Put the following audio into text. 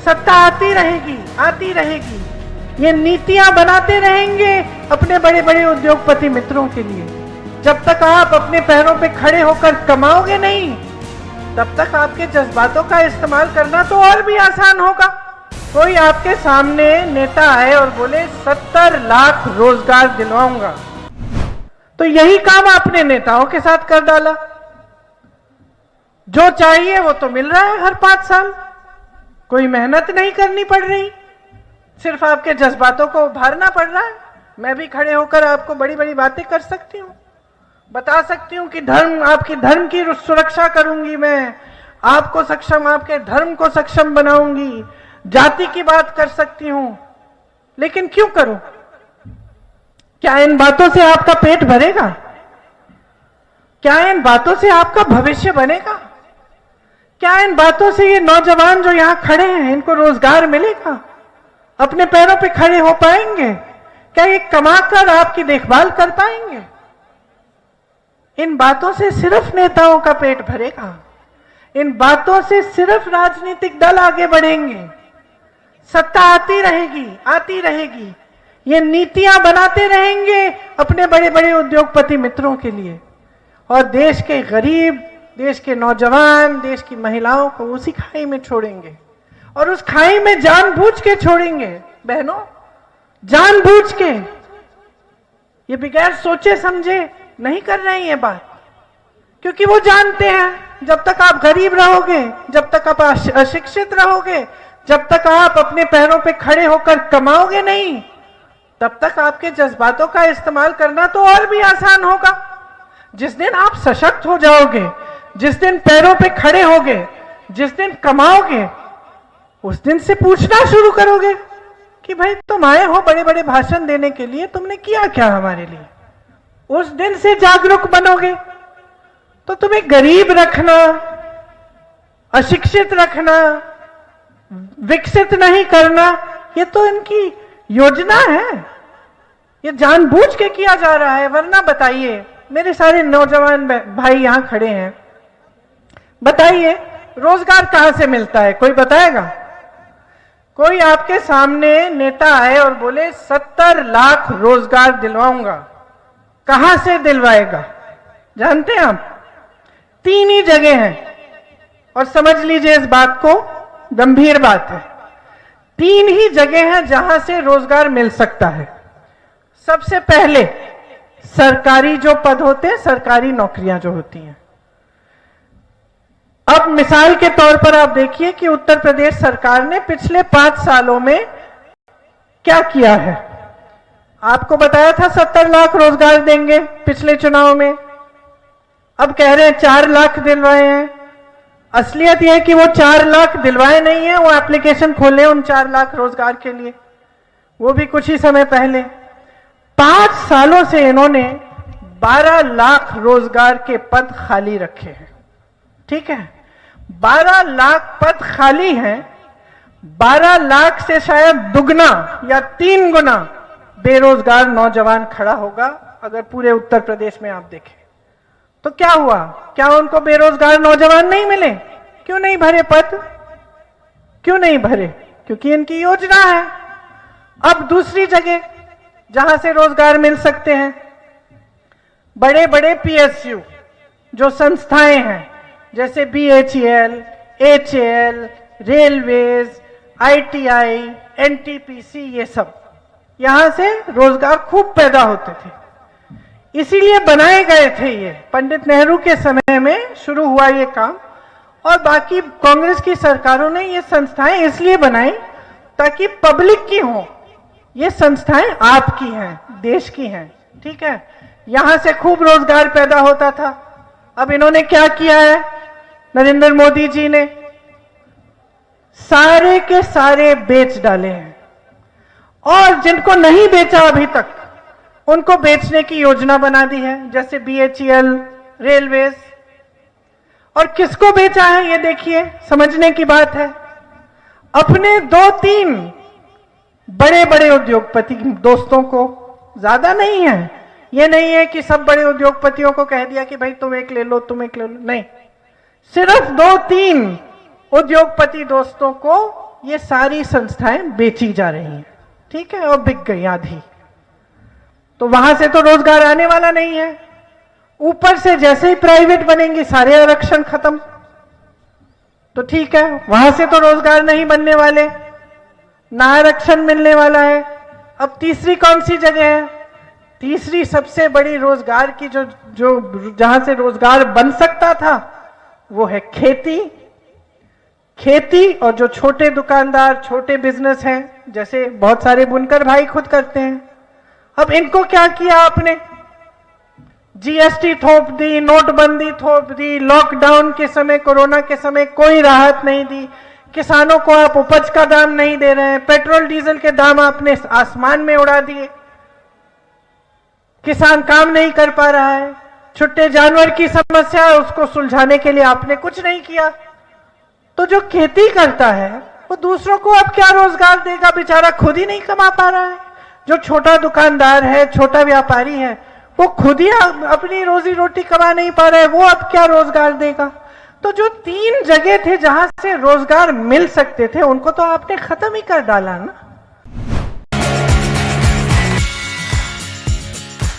सत्ता आती रहेगी। ये नीतियां बनाते रहेंगे अपने बड़े बड़े उद्योगपति मित्रों के लिए। जब तक आप अपने पैरों पे खड़े होकर कमाओगे नहीं, तब तक आपके जज्बातों का इस्तेमाल करना तो और भी आसान होगा। कोई आपके सामने नेता आए और बोले 70 लाख रोजगार दिलवाऊंगा, तो यही काम आपने नेताओं के साथ कर डाला। जो चाहिए वो तो मिल रहा है हर 5 साल, कोई मेहनत नहीं करनी पड़ रही, सिर्फ आपके जज्बातों को उभारना पड़ रहा है। मैं भी खड़े होकर आपको बड़ी बड़ी बातें कर सकती हूँ, बता सकती हूँ कि आपकी धर्म की सुरक्षा करूंगी, मैं आपके धर्म को सक्षम बनाऊंगी, जाति की बात कर सकती हूं, लेकिन क्यों करूं? क्या इन बातों से आपका पेट भरेगा? क्या इन बातों से आपका भविष्य बनेगा? क्या इन बातों से ये नौजवान जो यहां खड़े हैं इनको रोजगार मिलेगा? अपने पैरों पे खड़े हो पाएंगे? क्या ये कमाकर आपकी देखभाल कर पाएंगे? इन बातों से सिर्फ नेताओं का पेट भरेगा, इन बातों से सिर्फ राजनीतिक दल आगे बढ़ेंगे। सत्ता आती रहेगी। ये नीतियां बनाते रहेंगे अपने बड़े बड़े उद्योगपति मित्रों के लिए, और देश के गरीब, देश के नौजवान, देश की महिलाओं को उसी खाई में छोड़ेंगे, और उस खाई में जानबूझ के छोड़ेंगे। बहनों, जानबूझ के, ये बगैर सोचे समझे नहीं कर रहे हैं ये बात, क्योंकि वो जानते हैं जब तक आप गरीब रहोगे, जब तक आप अशिक्षित रहोगे, जब तक आप अपने पैरों पे खड़े होकर कमाओगे नहीं, तब तक आपके जज्बातों का इस्तेमाल करना तो और भी आसान होगा। जिस दिन आप सशक्त हो जाओगे, जिस दिन पैरों पे खड़े होगे, जिस दिन कमाओगे, उस दिन से पूछना शुरू करोगे कि भाई तुम आए हो बड़े बड़े भाषण देने के लिए, तुमने किया क्या हमारे लिए? उस दिन से जागरूक बनोगे। तो तुम्हें गरीब रखना, अशिक्षित रखना, विकसित नहीं करना, ये तो इनकी योजना है, ये जानबूझ के किया जा रहा है। वरना बताइए, मेरे सारे नौजवान भाई यहां खड़े हैं, बताइए रोजगार कहां से मिलता है? कोई बताएगा? कोई आपके सामने नेता आए और बोले 70 लाख रोजगार दिलवाऊंगा, कहां से दिलवाएगा? जानते हैं आप? 3 ही जगह हैं, और समझ लीजिए इस बात को, गंभीर बात है। 3 ही जगह है जहां से रोजगार मिल सकता है। सबसे पहले सरकारी जो पद होते हैं, सरकारी नौकरियां जो होती हैं। अब मिसाल के तौर पर आप देखिए कि उत्तर प्रदेश सरकार ने पिछले 5 सालों में क्या किया है। आपको बताया था 70 लाख रोजगार देंगे पिछले चुनाव में, अब कह रहे हैं 4 लाख दिलवाए हैं। असलियत यह है कि वो 4 लाख दिलवाए नहीं है, वो एप्लीकेशन खोले उन 4 लाख रोजगार के लिए, वो भी कुछ ही समय पहले। 5 सालों से इन्होंने 12 लाख रोजगार के पद खाली रखे हैं। ठीक है, 12 लाख पद खाली हैं। 12 लाख से शायद दुगना या 3 गुना बेरोजगार नौजवान खड़ा होगा अगर पूरे उत्तर प्रदेश में आप देखें। तो क्या हुआ? क्या उनको बेरोजगार नौजवान नहीं मिले? क्यों नहीं भरे पद? क्यों नहीं भरे? क्योंकि इनकी योजना है। अब दूसरी जगह जहां से रोजगार मिल सकते हैं, बड़े बड़े पीएसयू जो संस्थाएं हैं, जैसे BHEL, HAL, railways, ITI, NTPC, ये सब, यहां से रोजगार खूब पैदा होते थे। इसीलिए बनाए गए थे ये, पंडित नेहरू के समय में शुरू हुआ ये काम, और बाकी कांग्रेस की सरकारों ने ये संस्थाएं इसलिए बनाई ताकि पब्लिक की हो। ये संस्थाएं आपकी हैं, देश की हैं। ठीक है, यहां से खूब रोजगार पैदा होता था। अब इन्होंने क्या किया है, नरेंद्र मोदी जी ने सारे के सारे बेच डाले हैं, और जिनको नहीं बेचा अभी तक उनको बेचने की योजना बना दी है, जैसे बीएचईएल, रेलवेज। और किसको बेचा है ये देखिए, समझने की बात है। अपने 2-3 बड़े बड़े उद्योगपति दोस्तों को, ज्यादा नहीं है। ये नहीं है कि सब बड़े उद्योगपतियों को कह दिया कि भाई तुम एक ले लो, तुम एक ले लो, नहीं, सिर्फ 2-3 उद्योगपति दोस्तों को ये सारी संस्थाएं बेची जा रही हैं, ठीक है, और बिक गई आधी। तो वहां से तो रोजगार आने वाला नहीं है। ऊपर से जैसे ही प्राइवेट बनेंगे सारे आरक्षण खत्म, तो ठीक है, वहां से तो रोजगार नहीं बनने वाले, ना आरक्षण मिलने वाला है। अब तीसरी कौन सी जगह है? तीसरी सबसे बड़ी रोजगार की जो जहां से रोजगार बन सकता था वो है खेती। खेती और जो छोटे दुकानदार, छोटे बिजनेस हैं, जैसे बहुत सारे बुनकर भाई खुद करते हैं। अब इनको क्या किया आपने? जीएसटी थोप दी, नोटबंदी थोप दी, लॉकडाउन के समय, कोरोना के समय कोई राहत नहीं दी। किसानों को आप उपज का दाम नहीं दे रहे हैं, पेट्रोल डीजल के दाम आपने आसमान में उड़ा दिए, किसान काम नहीं कर पा रहा है। छुट्टे जानवर की समस्या है, उसको सुलझाने के लिए आपने कुछ नहीं किया। तो जो खेती करता है वो दूसरों को अब क्या रोजगार देगा? बेचारा खुद ही नहीं कमा पा रहा है। जो छोटा दुकानदार है, छोटा व्यापारी है, वो खुद ही अपनी रोजी रोटी कमा नहीं पा रहा है, वो अब क्या रोजगार देगा? तो जो 3 जगह थे जहां से रोजगार मिल सकते थे उनको तो आपने खत्म ही कर डाला ना।